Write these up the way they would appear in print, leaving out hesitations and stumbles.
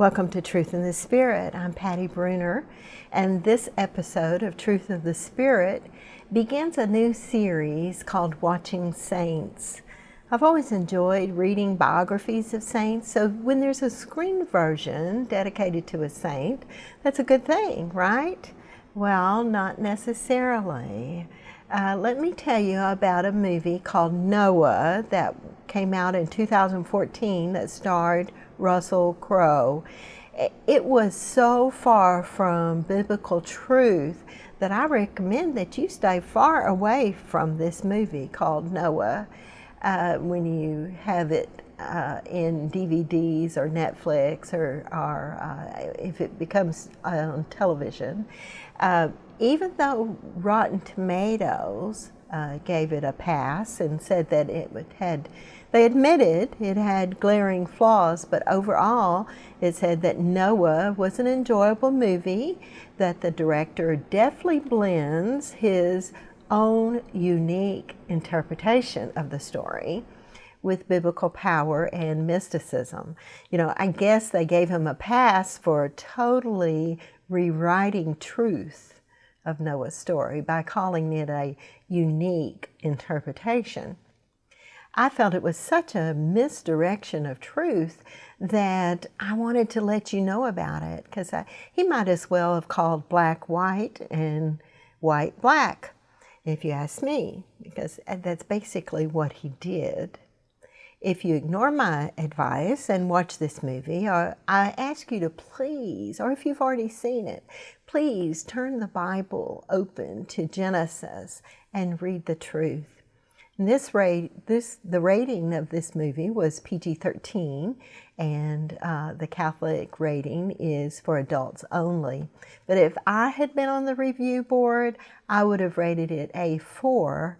Welcome to Truth in the Spirit. I'm Patti Brunner, and this episode of Truth of the Spirit begins a new series called Watching Saints. I've always enjoyed reading biographies of saints, so when there's a screen version dedicated to a saint, that's a good thing, right? Well, not necessarily. Let me tell you about a movie called Noah that came out in 2014 that starred Russell Crowe. It was so far from biblical truth that I recommend that you stay far away from this movie called Noah when you have it in DVDs or Netflix or if it becomes on television. Even though Rotten Tomatoes gave it a pass and said that they admitted it had glaring flaws, but overall it said that Noah was an enjoyable movie, that the director deftly blends his own unique interpretation of the story with biblical power and mysticism. You know, I guess they gave him a pass for totally rewriting truth of Noah's story by calling it a unique interpretation. I felt it was such a misdirection of truth that I wanted to let you know about it, because he might as well have called black white and white black, if you ask me, because that's basically what he did. If you ignore my advice and watch this movie, or I ask you to please, or if you've already seen it, please turn the Bible open to Genesis and read the truth. And the rating of this movie was PG-13, and the Catholic rating is for adults only. But if I had been on the review board, I would have rated it A4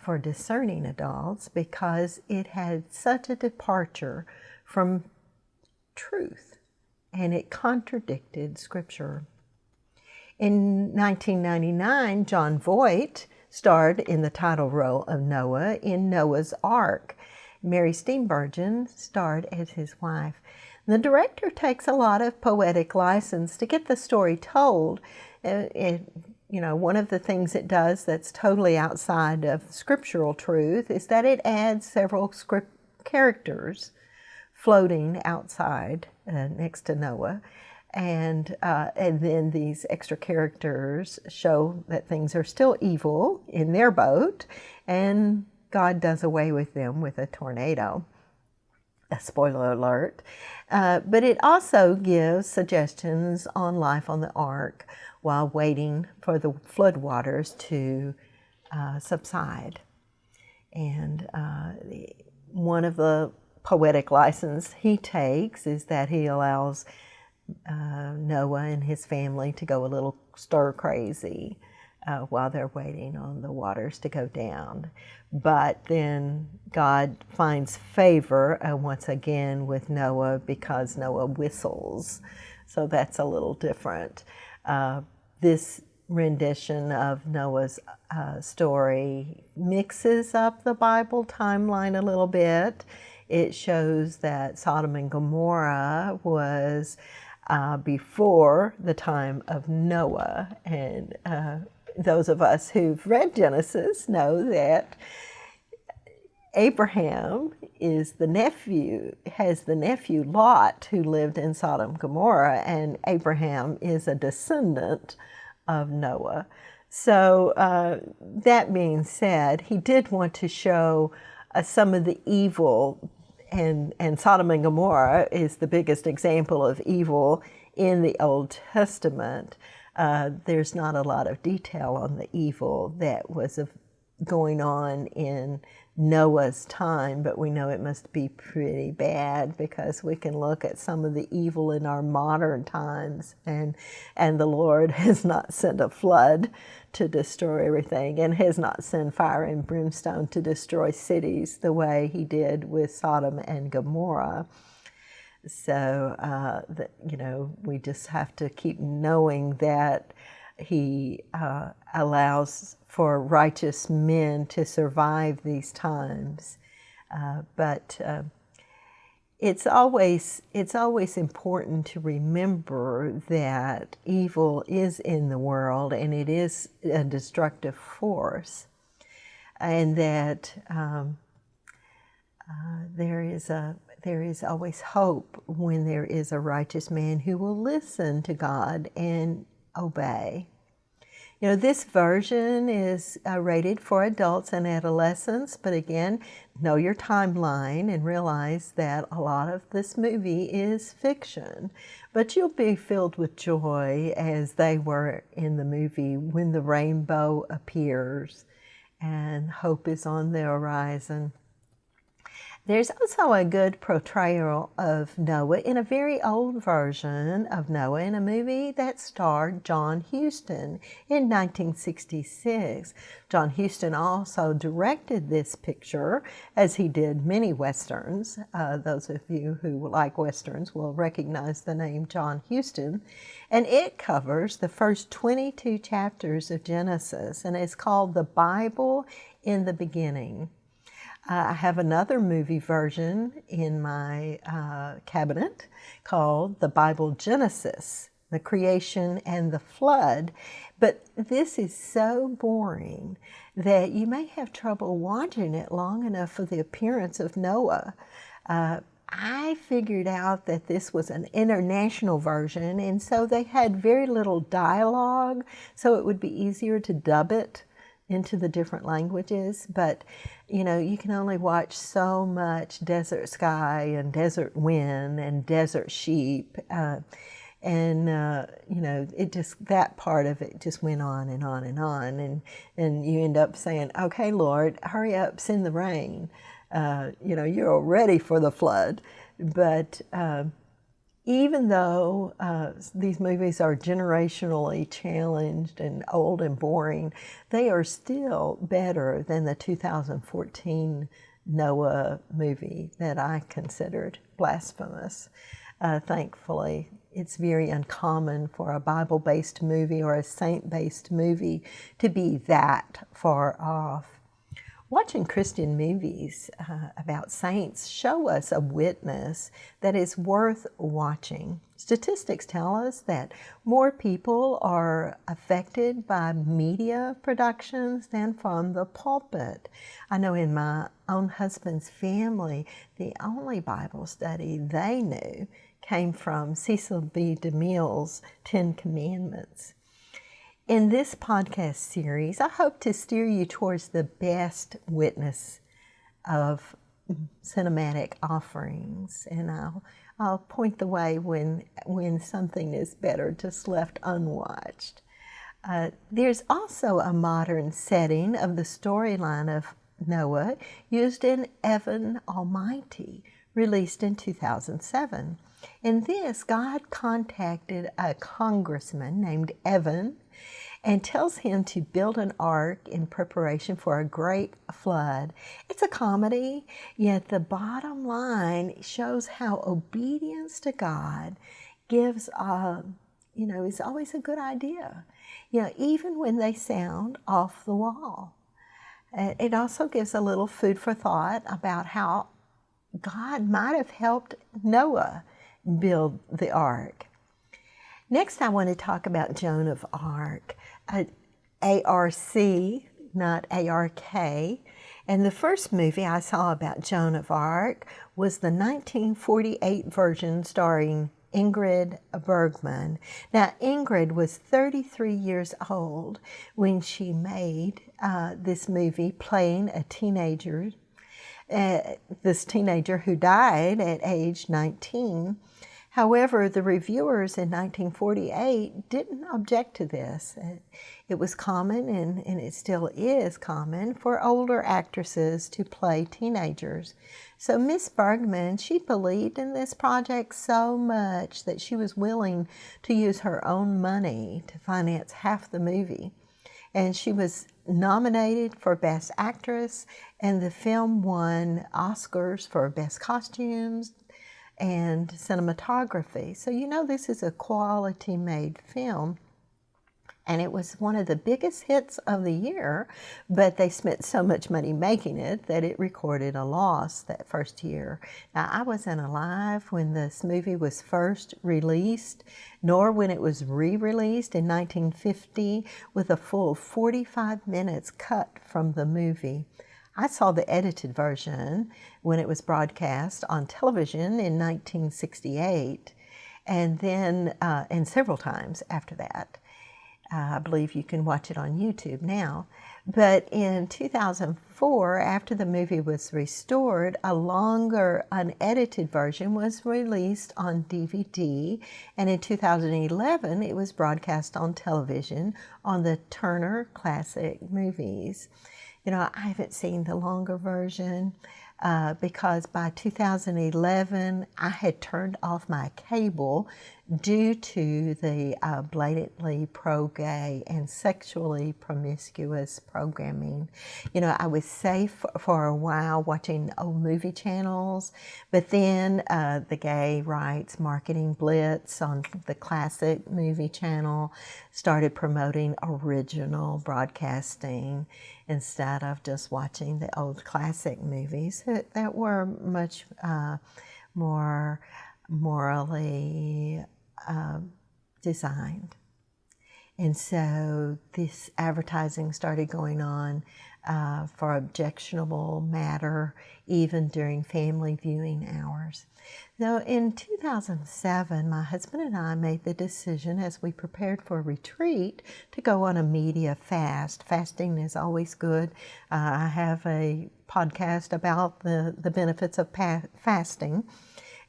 for discerning adults, because it had such a departure from truth and it contradicted Scripture. In 1999, Jon Voight starred in the title role of Noah in Noah's Arc. Mary Steenburgen starred as his wife. The director takes a lot of poetic license to get the story told. You know, one of the things it does that's totally outside of scriptural truth is that it adds several characters floating outside next to Noah. And then these extra characters show that things are still evil in their boat, and God does away with them with a tornado. A spoiler alert. But it also gives suggestions on life on the ark while waiting for the floodwaters to subside. And one of the poetic license he takes is that he allows Noah and his family to go a little stir crazy while they're waiting on the waters to go down. But then God finds favor once again with Noah, because Noah whistles. So that's a little different. This rendition of Noah's story mixes up the Bible timeline a little bit. It shows that Sodom and Gomorrah was before the time of Noah, and those of us who've read Genesis know that Abraham has the nephew Lot, who lived in Sodom and Gomorrah, and Abraham is a descendant of Noah. So that being said, he did want to show some of the evil, and Sodom and Gomorrah is the biggest example of evil in the Old Testament. There's not a lot of detail on the evil that was going on in Noah's time, but we know it must be pretty bad, because we can look at some of the evil in our modern times, and the Lord has not sent a flood to destroy everything, and has not sent fire and brimstone to destroy cities the way he did with Sodom and Gomorrah. So, you know, we just have to keep knowing that he allows for righteous men to survive these times. But it's always important to remember that evil is in the world and it is a destructive force, and that there is always hope when there is a righteous man who will listen to God and obey. You know, this version is rated for adults and adolescents, but again, know your timeline and realize that a lot of this movie is fiction. But you'll be filled with joy as they were in the movie when the rainbow appears and hope is on the horizon. There's also a good portrayal of Noah in a very old version of Noah in a movie that starred John Huston in 1966. John Huston also directed this picture, as he did many Westerns. Those of you who like Westerns will recognize the name John Huston. And it covers the first 22 chapters of Genesis, and it's called The Bible in the Beginning. I have another movie version in my cabinet called The Bible Genesis, the Creation and the Flood. But this is so boring that you may have trouble watching it long enough for the appearance of Noah. I figured out that this was an international version, and so they had very little dialogue, so it would be easier to dub it into the different languages. But you know, you can only watch so much desert sky and desert wind and desert sheep, and you know, it just, that part of it just went on and on and on, and you end up saying, okay, Lord, hurry up, send the rain. You know, you're ready for the flood. But even though these movies are generationally challenged and old and boring, they are still better than the 2014 Noah movie that I considered blasphemous. Thankfully, it's very uncommon for a Bible-based movie or a saint-based movie to be that far off. Watching Christian movies about saints show us a witness that is worth watching. Statistics tell us that more people are affected by media productions than from the pulpit. I know in my own husband's family, the only Bible study they knew came from Cecil B. DeMille's 10 Commandments. In this podcast series, I hope to steer you towards the best witness of cinematic offerings, and I'll point the way when something is better just left unwatched. There's also a modern setting of the storyline of Noah used in Evan Almighty, released in 2007. In this, God contacted a congressman named Evan and tells him to build an ark in preparation for a great flood. It's a comedy, yet the bottom line shows how obedience to God gives, is always a good idea. You know, even when they sound off the wall. It also gives a little food for thought about how God might have helped Noah build the ark. Next, I want to talk about Joan of Arc, A-R-C, not A-R-K. And the first movie I saw about Joan of Arc was the 1948 version starring Ingrid Bergman. Now, Ingrid was 33 years old when she made this movie, playing a teenager, this teenager who died at age 19. However, the reviewers in 1948 didn't object to this. It was common, and it still is common, for older actresses to play teenagers. So Miss Bergman, she believed in this project so much that she was willing to use her own money to finance half the movie. And she was nominated for Best Actress, and the film won Oscars for Best Costumes and Cinematography. So you know this is a quality made film. And it was one of the biggest hits of the year, but they spent so much money making it that it recorded a loss that first year. Now, I wasn't alive when this movie was first released, nor when it was re-released in 1950 with a full 45 minutes cut from the movie. I saw the edited version when it was broadcast on television in 1968, and then and several times after that. I believe you can watch it on YouTube now. But in 2004, after the movie was restored, a longer unedited version was released on DVD. And in 2011, it was broadcast on television on the Turner Classic Movies. You know, I haven't seen the longer version because by 2011, I had turned off my cable due to the blatantly pro-gay and sexually promiscuous programming. You know, I was safe for a while watching old movie channels, but then the gay rights marketing blitz on the classic movie channel started promoting original broadcasting instead of just watching the old classic movies that were much more morally designed. And so this advertising started going on for objectionable matter, even during family viewing hours. Now, in 2007, my husband and I made the decision as we prepared for a retreat to go on a media fast. Fasting is always good. I have a podcast about the benefits of fasting.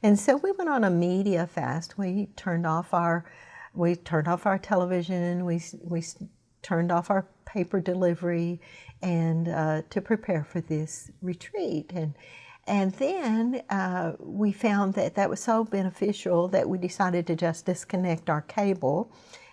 And so we went on a media fast. We turned off our television. We turned off our paper delivery, and to prepare for this retreat. And then we found that was so beneficial that we decided to just disconnect our cable.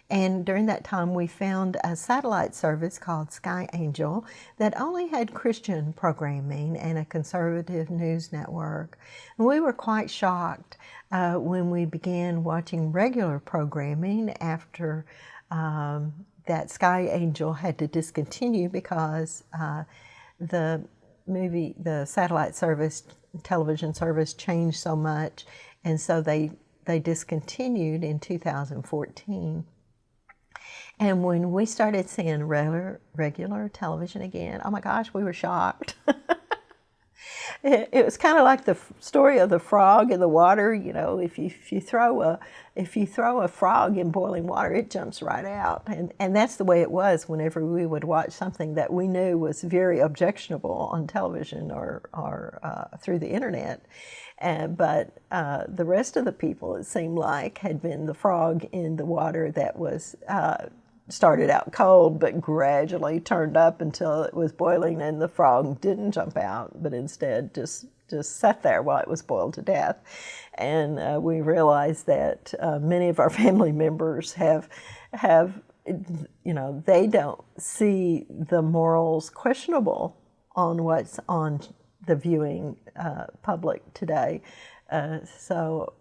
And during that time, we found a satellite service called Sky Angel that only had Christian programming and a conservative news network. And we were quite shocked when we began watching regular programming after that Sky Angel had to discontinue because the satellite service, television service changed so much, and so they discontinued in 2014. And when we started seeing regular television again, oh my gosh, we were shocked. It was kind of like the story of the frog in the water. You know, if you throw a frog in boiling water, it jumps right out. And that's the way it was whenever we would watch something that we knew was very objectionable on television or through the internet. But the rest of the people, it seemed like, had been the frog in the water that was started out cold but gradually turned up until it was boiling, and the frog didn't jump out but instead just sat there while it was boiled to death. And we realized that many of our family members have they don't see the morals questionable on what's on the viewing public today. So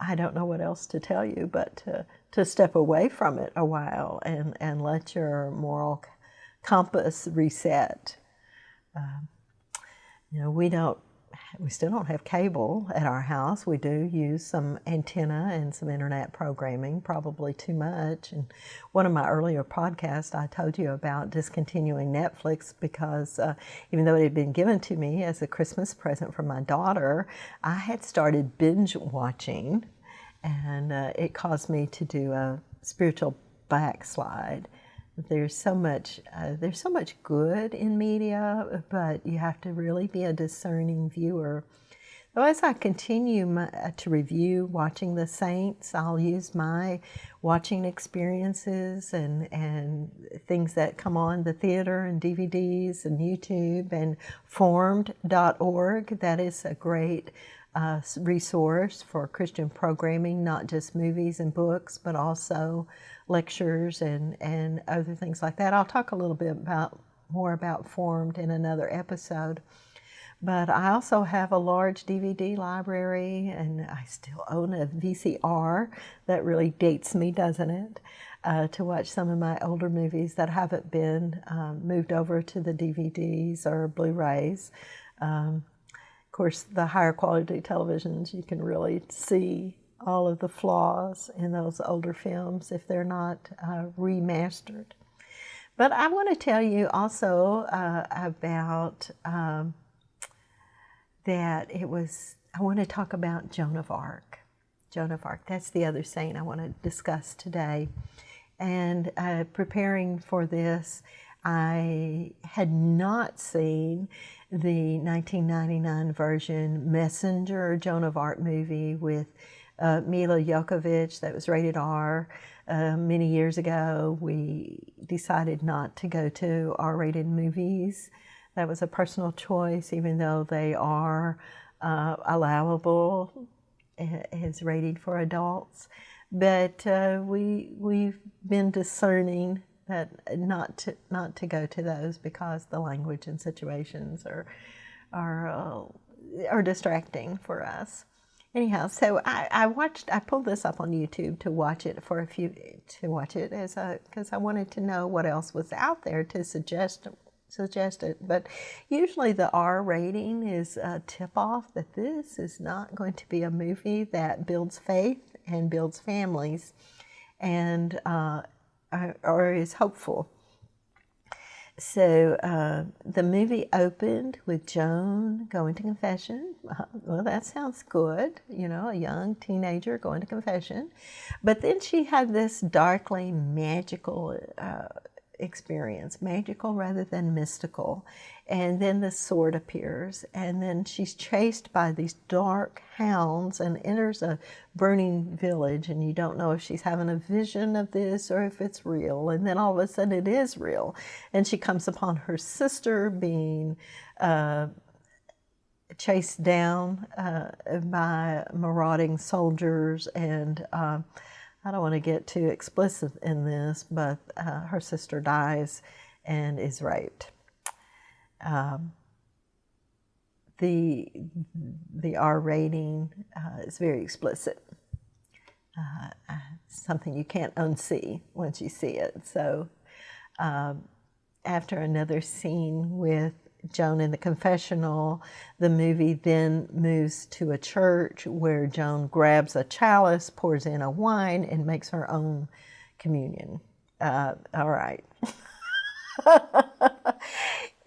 I don't know what else to tell you, but to step away from it a while and let your moral compass reset. We still don't have cable at our house. We do use some antenna and some internet programming, probably too much. And one of my earlier podcasts, I told you about discontinuing Netflix because even though it had been given to me as a Christmas present from my daughter, I had started binge watching, and it caused me to do a spiritual backslide. There's so much good in media, but you have to really be a discerning viewer. So as I continue to review Watching the Saints, I'll use my watching experiences and things that come on the theater and DVDs and YouTube and formed.org. That is a great resource for Christian programming, not just movies and books, but also lectures and other things like that. I'll talk a little bit more about Formed in another episode. But I also have a large DVD library, and I still own a VCR. That really dates me, doesn't it? To watch some of my older movies that haven't been moved over to the DVDs or Blu-rays. Of course, the higher quality televisions, you can really see all of the flaws in those older films if they're not remastered. But I want to tell you also about I want to talk about Joan of Arc. Joan of Arc, that's the other saint I want to discuss today. And preparing for this, I had not seen the 1999 version Messenger, Joan of Arc movie with Mila Jovovich that was rated R. Many years ago, we decided not to go to R-rated movies. That was a personal choice, even though they are allowable as rated for adults. But we've been discerning that not to go to those because the language and situations are distracting for us. Anyhow, so I pulled this up on YouTube to watch it because I wanted to know what else was out there to suggest it. But usually the R rating is a tip-off that this is not going to be a movie that builds faith and builds families and or is hopeful. So the movie opened with Joan going to confession. Well, that sounds good, a young teenager going to confession. But then she had this darkly magical experience, magical rather than mystical. And then the sword appears, and then she's chased by these dark hounds and enters a burning village, and you don't know if she's having a vision of this or if it's real. And then all of a sudden it is real, and she comes upon her sister being chased down by marauding soldiers, and I don't want to get too explicit in this, but her sister dies and is raped. The R rating is very explicit. Something you can't unsee once you see it. So after another scene with Joan in the confessional, the movie then moves to a church where Joan grabs a chalice, pours in a wine, and makes her own communion. All right.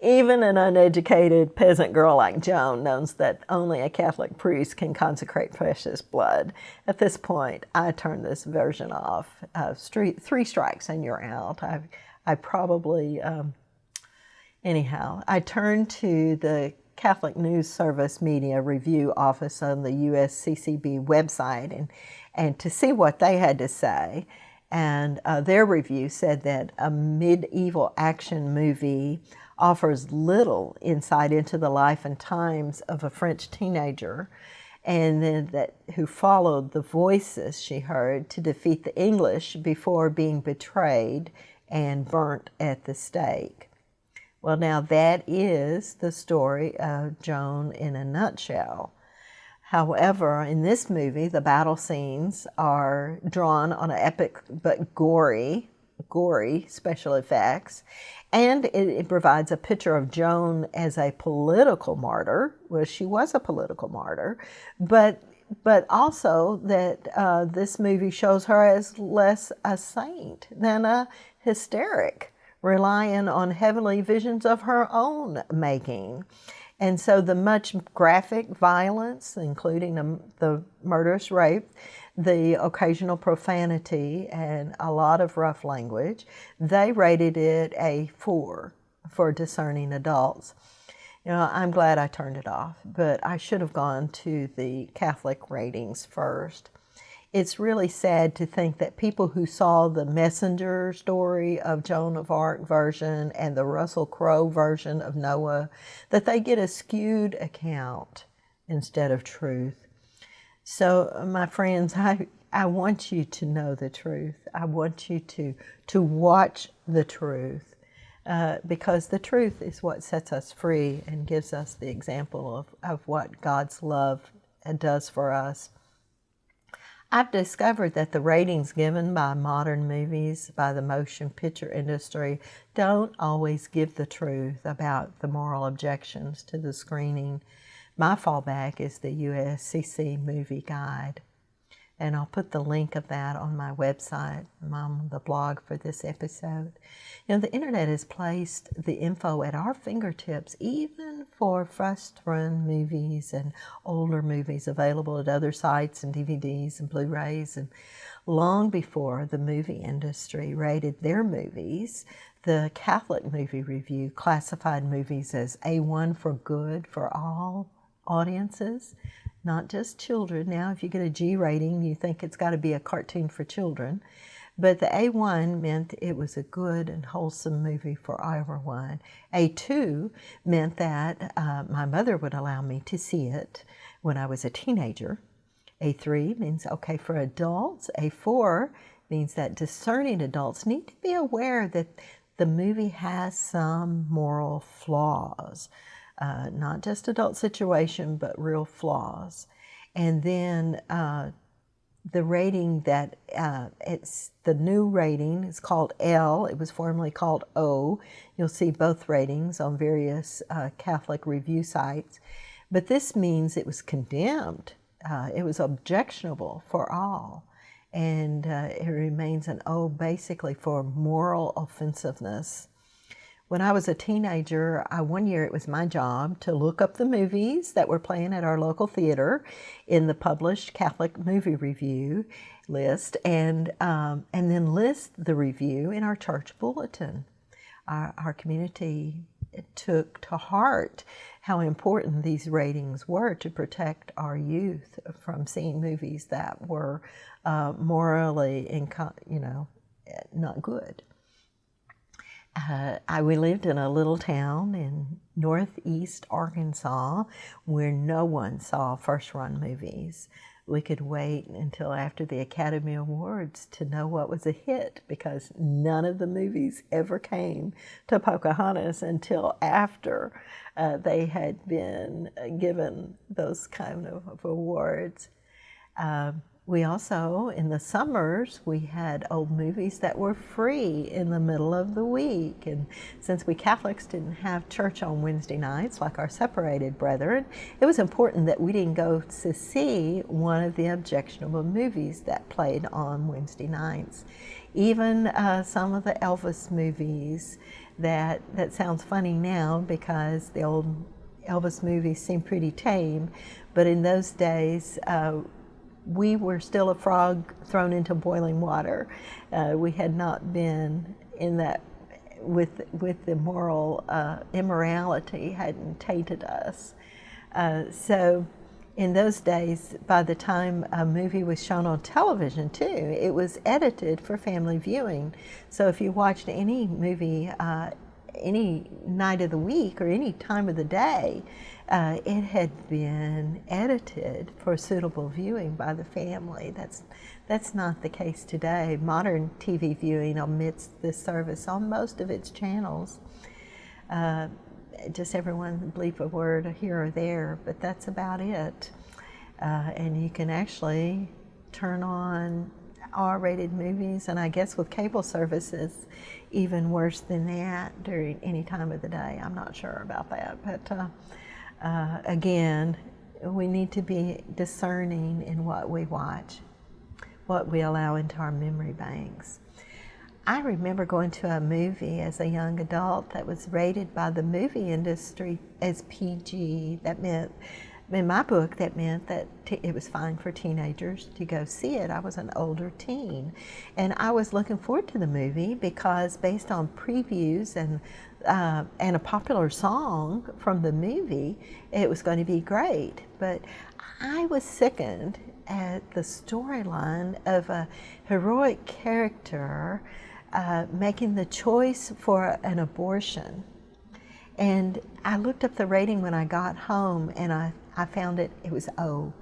Even an uneducated peasant girl like Joan knows that only a Catholic priest can consecrate precious blood. At this point, I turn this version off. 3 strikes and you're out. I probably, anyhow, I turned to the Catholic News Service Media Review Office on the USCCB website and to see what they had to say. And their review said that a medieval action movie offers little insight into the life and times of a French teenager, and then who followed the voices she heard to defeat the English before being betrayed and burnt at the stake. Well, now that is the story of Joan in a nutshell. However, in this movie, the battle scenes are drawn on epic but gory special effects, and it provides a picture of Joan as a political martyr. Well, she was a political martyr, but also that this movie shows her as less a saint than a hysteric, relying on heavenly visions of her own making. And so the much graphic violence, including the murderous rape, the occasional profanity, and a lot of rough language, they rated it a 4 for discerning adults. I'm glad I turned it off, but I should have gone to the Catholic ratings first. It's really sad to think that people who saw the Messenger story of Joan of Arc version and the Russell Crowe version of Noah, that they get a skewed account instead of truth. So, my friends, I want you to know the truth. I want you to watch the truth. because the truth is what sets us free and gives us the example of what God's love does for us. I've discovered that the ratings given by modern movies, by the motion picture industry, don't always give the truth about the moral objections to the screening. My fallback is the USCC Movie Guide, and I'll put the link of that on my website, on the blog for this episode. You know, the internet has placed the info at our fingertips, even for first-run movies and older movies available at other sites and DVDs and Blu-rays. And long before the movie industry rated their movies, the Catholic Movie Review classified movies as A1 for good for all audiences, not just children. Now, if you get a G rating, you think it's got to be a cartoon for children. But the A1 meant it was a good and wholesome movie for everyone. A2 meant that my mother would allow me to see it when I was a teenager. A3 means okay for adults. A4 means that discerning adults need to be aware that the movie has some moral flaws. Not just adult situation, but real flaws. And then the rating that it's the new rating is called L. It was formerly called O. You'll see both ratings on various Catholic review sites. But this means it was condemned. It was objectionable for all. And it remains an O basically for moral offensiveness. When I was a teenager, one year it was my job to look up the movies that were playing at our local theater in the published Catholic Movie Review list, and then list the review in our church bulletin. Our community took to heart how important these ratings were to protect our youth from seeing movies that were morally, not good. We lived in a little town in northeast Arkansas where no one saw first-run movies. We could wait until after the Academy Awards to know what was a hit, because none of the movies ever came to Pocahontas until after they had been given those kind of awards. We also, in the summers, we had old movies that were free in the middle of the week. And since we Catholics didn't have church on Wednesday nights like our separated brethren, it was important that we didn't go to see one of the objectionable movies that played on Wednesday nights. Even some of the Elvis movies that sounds funny now because the old Elvis movies seem pretty tame, but in those days, we were still a frog thrown into boiling water. We had not been in that with the moral immorality hadn't tainted us. So in those days, by the time a movie was shown on television too, it was edited for family viewing. So if you watched any movie any night of the week or any time of the day, it had been edited for suitable viewing by the family. That's not the case today. Modern TV viewing omits this service on most of its channels. Just everyone bleep a word here or there, but that's about it. And you can actually turn on R-rated movies, and I guess with cable services, even worse than that during any time of the day. I'm not sure about that, but again, we need to be discerning in what we watch, what we allow into our memory banks. I remember going to a movie as a young adult that was rated by the movie industry as PG. That meant, in my book, that meant that it was fine for teenagers to go see it. I was an older teen, and I was looking forward to the movie because based on previews and a popular song from the movie, it was going to be great. But I was sickened at the storyline of a heroic character making the choice for an abortion. And I looked up the rating when I got home, and I found it was O.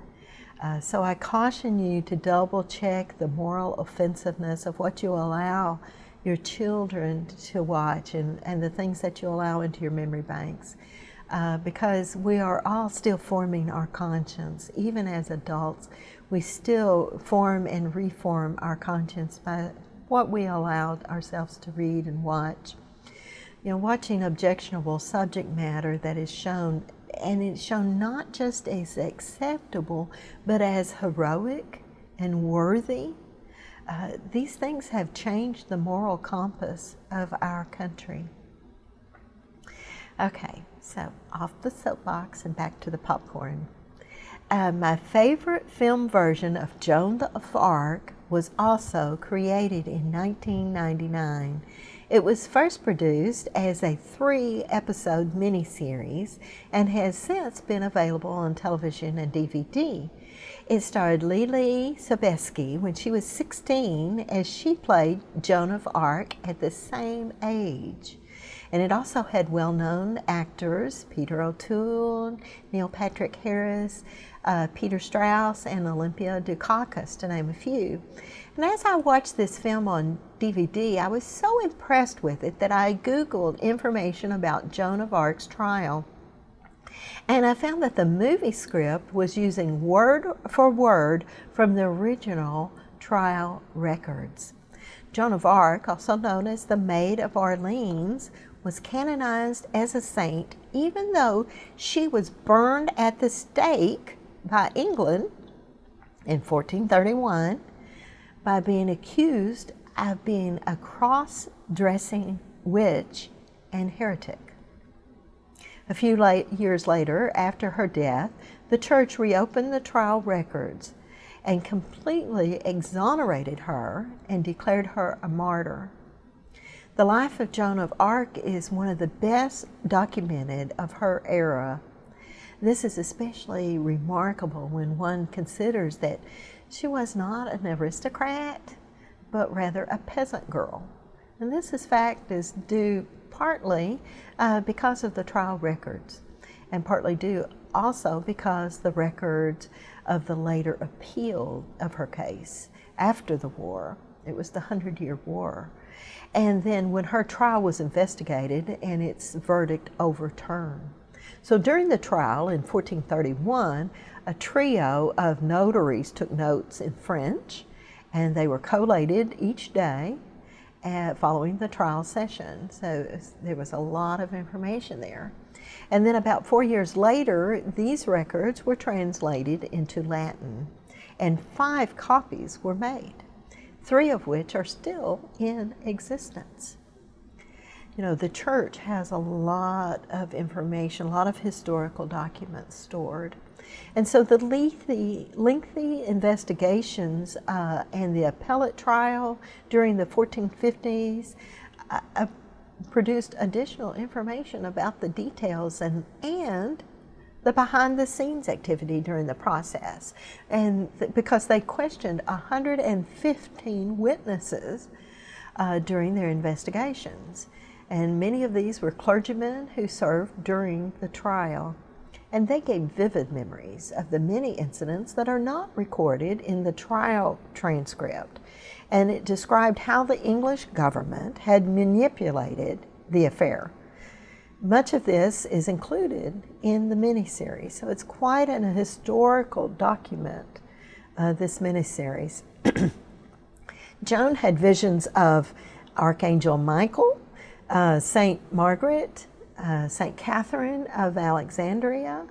So I caution you to double check the moral offensiveness of what you allow your children to watch and the things that you allow into your memory banks. Because we are all still forming our conscience. Even as adults, we still form and reform our conscience by what we allowed ourselves to read and watch. You know, watching objectionable subject matter that is shown, and it's shown not just as acceptable, but as heroic and worthy. These things have changed the moral compass of our country. Okay, so off the soapbox and back to the popcorn. My favorite film version of Joan of Arc was also created in 1999. It was first produced as a 3-episode miniseries and has since been available on television and DVD. It starred Lily Sobieski when she was 16, as she played Joan of Arc at the same age. And it also had well-known actors, Peter O'Toole, Neil Patrick Harris, Peter Strauss, and Olympia Dukakis, to name a few. And as I watched this film on DVD, I was so impressed with it that I Googled information about Joan of Arc's trial. And I found that the movie script was using word for word from the original trial records. Joan of Arc, also known as the Maid of Orleans, was canonized as a saint even though she was burned at the stake by England in 1431 by being accused of being a cross-dressing witch and heretic. A few years later, after her death, the church reopened the trial records and completely exonerated her and declared her a martyr. The life of Joan of Arc is one of the best documented of her era. This is especially remarkable when one considers that she was not an aristocrat, but rather a peasant girl. And this fact is due partly because of the trial records, and partly due also because the records of the later appeal of her case after the war. It was the 100-Year War. And then when her trial was investigated and its verdict overturned. So during the trial in 1431, a trio of notaries took notes in French, and they were collated each day following the trial session. So there was a lot of information there. And then about 4 years later, these records were translated into Latin, and 5 copies were made, 3 of which are still in existence. You know, the church has a lot of information, a lot of historical documents stored. And so the lengthy investigations and the appellate trial during the 1450s produced additional information about the details and the behind-the-scenes activity during the process. And because they questioned 115 witnesses during their investigations. And many of these were clergymen who served during the trial. And they gave vivid memories of the many incidents that are not recorded in the trial transcript. And it described how the English government had manipulated the affair. Much of this is included in the miniseries, so it's quite an historical document, this miniseries. Joan had visions of Archangel Michael, Saint Margaret, Saint Catherine of Alexandria.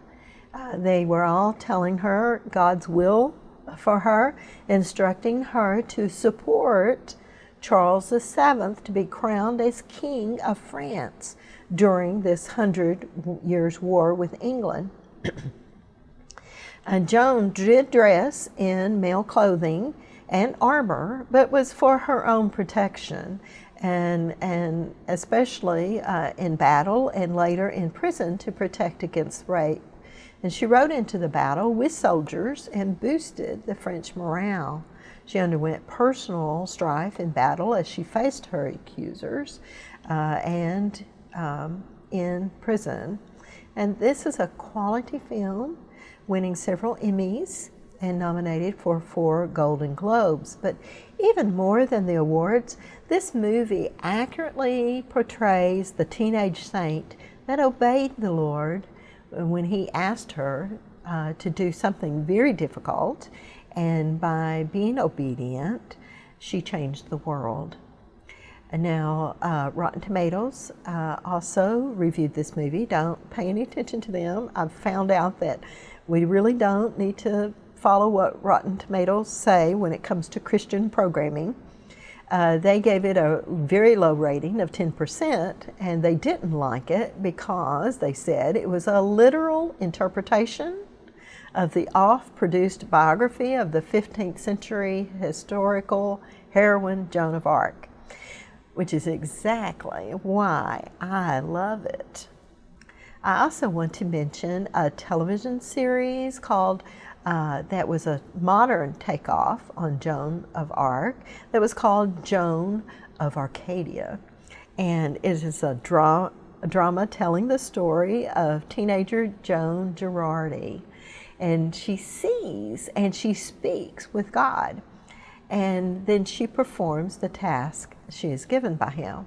They were all telling her God's will for her, instructing her to support Charles VII to be crowned as King of France during this 100 Years' War with England. Joan did dress in male clothing and armor, but was for her own protection, and especially in battle and later in prison to protect against rape. And she rode into the battle with soldiers and boosted the French morale. She underwent personal strife in battle as she faced her accusers and in prison. And this is a quality film, winning several Emmys and nominated for 4 Golden Globes. But even more than the awards, this movie accurately portrays the teenage saint that obeyed the Lord when He asked her to do something very difficult, and by being obedient, she changed the world. And now, Rotten Tomatoes also reviewed this movie. Don't pay any attention to them. I've found out that we really don't need to follow what Rotten Tomatoes say when it comes to Christian programming. They gave it a very low rating of 10%, and they didn't like it because they said it was a literal interpretation of the oft-produced biography of the 15th century historical heroine Joan of Arc, which is exactly why I love it. I also want to mention a television series called, that was a modern takeoff on Joan of Arc, that was called Joan of Arcadia. And it is a drama telling the story of teenager Joan Girardi. And she sees and she speaks with God. And then she performs the task she is given by Him.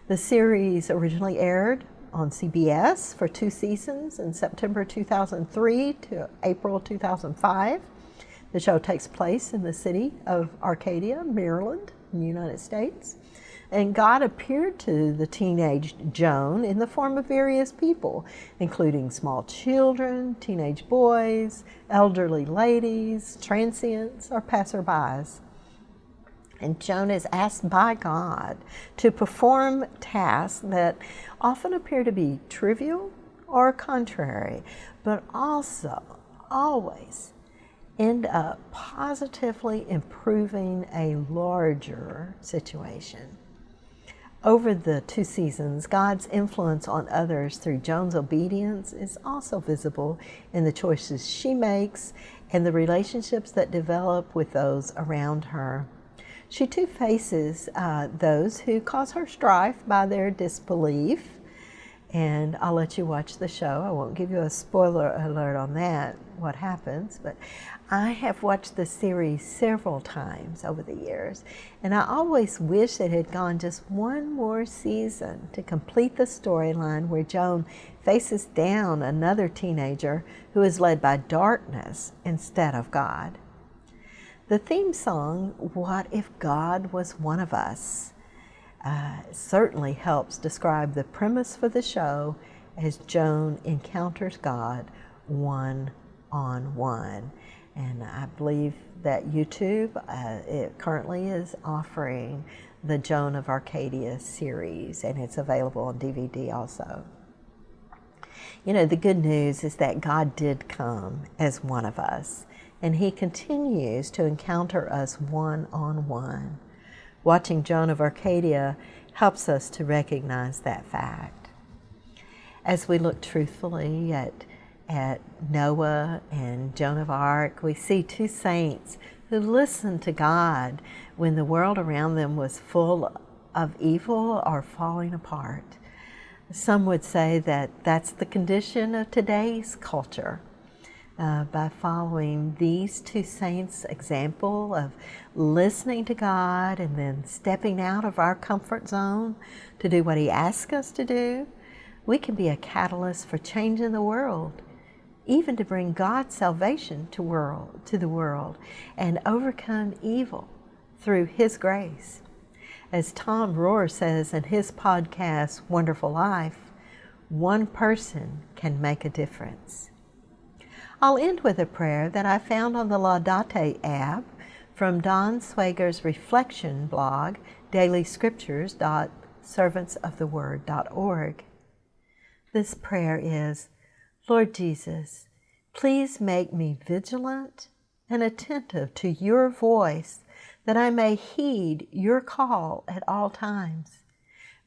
The series originally aired on CBS for 2 seasons in September 2003 to April 2005. The show takes place in the city of Arcadia, Maryland, in the United States. And God appeared to the teenage Joan in the form of various people, including small children, teenage boys, elderly ladies, transients, or passerbys. And Joan is asked by God to perform tasks that often appear to be trivial or contrary, but also always end up positively improving a larger situation. Over the 2 seasons, God's influence on others through Joan's obedience is also visible in the choices she makes and the relationships that develop with those around her. She too faces those who cause her strife by their disbelief, and I'll let you watch the show. I won't give you a spoiler alert on that, what happens, but I have watched the series several times over the years, and I always wish it had gone just one more season to complete the storyline where Joan faces down another teenager who is led by darkness instead of God. The theme song, What If God Was One of Us, certainly helps describe the premise for the show as Joan encounters God one-on-one. And I believe that YouTube it currently is offering the Joan of Arcadia series, and it's available on DVD also. You know, the good news is that God did come as one of us, and He continues to encounter us one-on-one. Watching Joan of Arcadia helps us to recognize that fact. As we look truthfully at Noah and Joan of Arc, we see 2 saints who listened to God when the world around them was full of evil or falling apart. Some would say that that's the condition of today's culture. By following these 2 saints' example of listening to God and then stepping out of our comfort zone to do what He asks us to do, we can be a catalyst for changing the world, even to bring God's salvation to the world and overcome evil through His grace. As Tom Rohr says in his podcast, Wonderful Life, one person can make a difference. I'll end with a prayer that I found on the Laudate app from Don Swager's reflection blog, dailyscriptures.servantsoftheword.org. This prayer is, Lord Jesus, please make me vigilant and attentive to Your voice, that I may heed Your call at all times.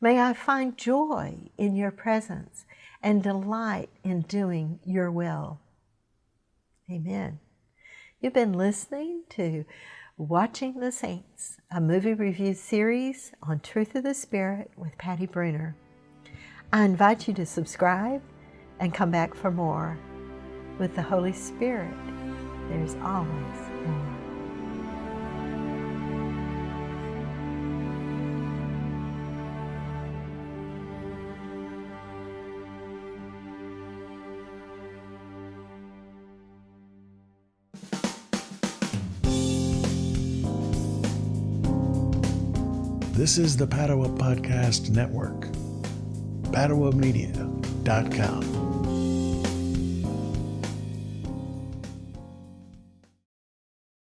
May I find joy in Your presence and delight in doing Your will. Amen. You've been listening to Watching the Saints, a movie review series on Truth of the Spirit with Patti Brunner. I invite you to subscribe and come back for more. With the Holy Spirit, there's always This is the Padua Podcast Network. PaduaMedia.com.